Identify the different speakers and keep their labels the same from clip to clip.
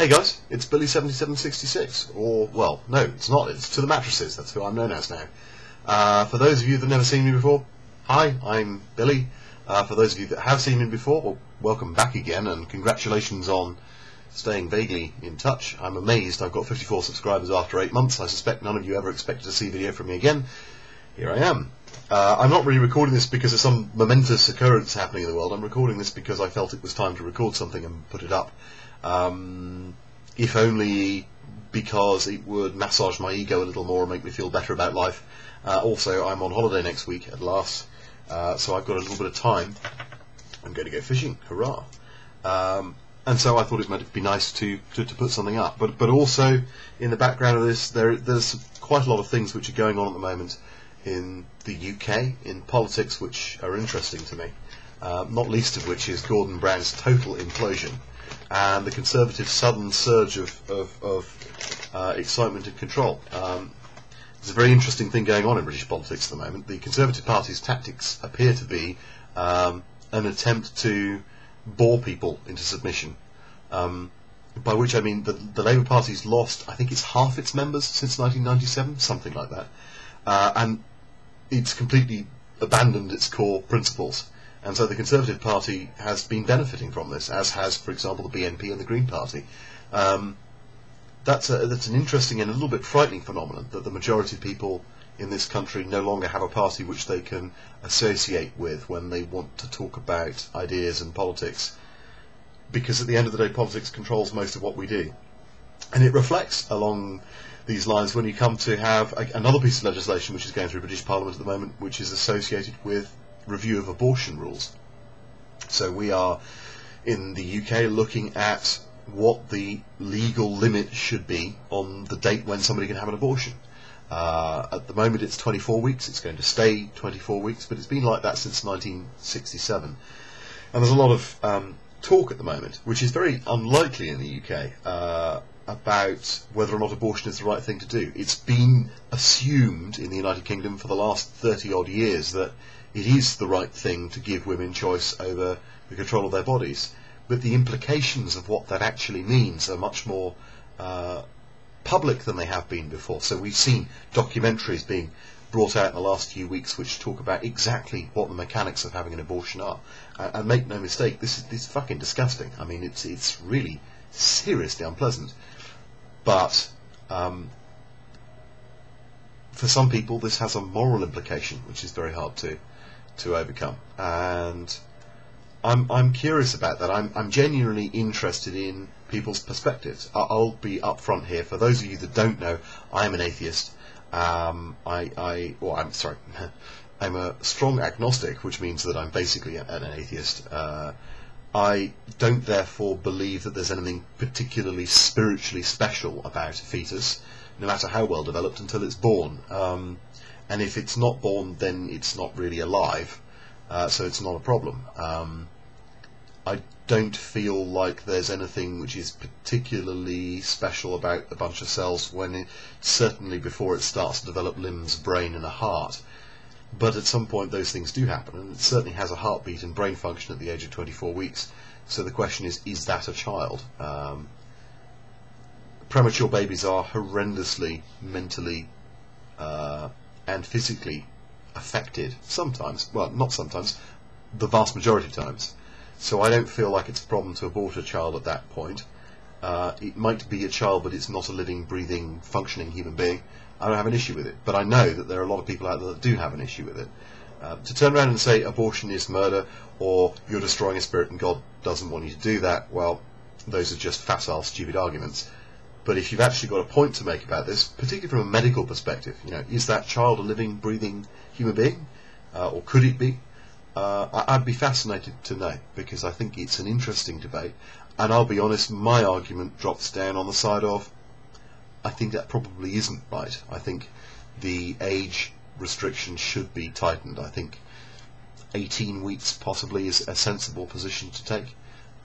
Speaker 1: Hey guys, it's Billy7766, or, well, no, it's not, it's To The Mattresses, that's who I'm known as now. For those of you that have never seen me before, hi, I'm Billy. For those of you that have seen me before, well, welcome back again, and congratulations on staying vaguely in touch. I'm amazed I've got 54 subscribers after 8 months. I suspect none of you ever expected to see a video from me again. Here I am. I'm not really recording this because there's some momentous occurrence happening in the world. I'm recording this because I felt it was time to record something and put it up. If only because it would massage my ego a little more and make me feel better about life. Also, I'm on holiday next week at last, so I've got a little bit of time. I'm going to go fishing, hurrah! And so I thought it might be nice to put something up. But also, in the background of this, there's quite a lot of things which are going on at the moment in the UK, in politics, which are interesting to me. Not least of which is Gordon Brown's total implosion and the Conservative sudden surge of excitement and control. There's a very interesting thing going on in British politics at the moment. The Conservative Party's tactics appear to be an attempt to bore people into submission, by which I mean the Labour Party's lost, I think it's half its members since 1997, something like that, and it's completely abandoned its core principles. And so the Conservative Party has been benefiting from this, as has, for example, the BNP and the Green Party. That's an interesting and a little bit frightening phenomenon, that the majority of people in this country no longer have a party which they can associate with when they want to talk about ideas and politics. Because at the end of the day, politics controls most of what we do. And it reflects along these lines when you come to have another piece of legislation which is going through British Parliament at the moment, which is associated with review of abortion rules. So we are in the UK looking at what the legal limit should be on the date when somebody can have an abortion. At the moment it's 24 weeks, it's going to stay 24 weeks, but it's been like that since 1967. And there's a lot of talk at the moment, which is very unlikely in the UK, about whether or not abortion is the right thing to do. It's been assumed in the United Kingdom for the last 30 odd years that it is the right thing to give women choice over the control of their bodies, but the implications of what that actually means are much more public than they have been before. So we've seen documentaries being brought out in the last few weeks which talk about exactly what the mechanics of having an abortion are. And make no mistake, this is fucking disgusting. I mean, it's really seriously unpleasant. But for some people this has a moral implication which is very hard to overcome, and I'm curious about that. I'm genuinely interested in people's perspectives. I'll be upfront here. For those of you that don't know, I am an atheist. I'm sorry, I'm a strong agnostic, which means that I'm basically an atheist. I don't therefore believe that there's anything particularly spiritually special about a fetus, no matter how well developed, until it's born. And if it's not born, then it's not really alive, so it's not a problem. I don't feel like there's anything which is particularly special about a bunch of cells certainly before it starts to develop limbs, brain and a heart. But at some point those things do happen, and it certainly has a heartbeat and brain function at the age of 24 weeks. So the question is that a child? Premature babies are horrendously mentally and physically affected sometimes. Well, not sometimes, the vast majority of times. So I don't feel like it's a problem to abort a child at that point. It might be a child, but it's not a living, breathing, functioning human being. I don't have an issue with it, but I know that there are a lot of people out there that do have an issue with it. To turn around and say abortion is murder, or you're destroying a spirit and God doesn't want you to do that, well, those are just facile, stupid arguments. But if you've actually got a point to make about this, particularly from a medical perspective, is that child a living, breathing human being, or could it be? I'd be fascinated to know, because I think it's an interesting debate, and I'll be honest, my argument drops down on the side of I think that probably isn't right. I think the age restriction should be tightened. I think 18 weeks possibly is a sensible position to take.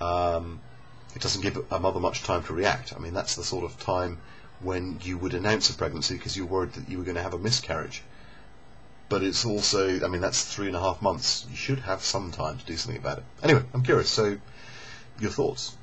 Speaker 1: It doesn't give a mother much time to react. I mean, that's the sort of time when you would announce a pregnancy because you're worried that you were going to have a miscarriage. But it's also, I mean, that's 3.5 months. You should have some time to do something about it. Anyway, I'm curious, so your thoughts?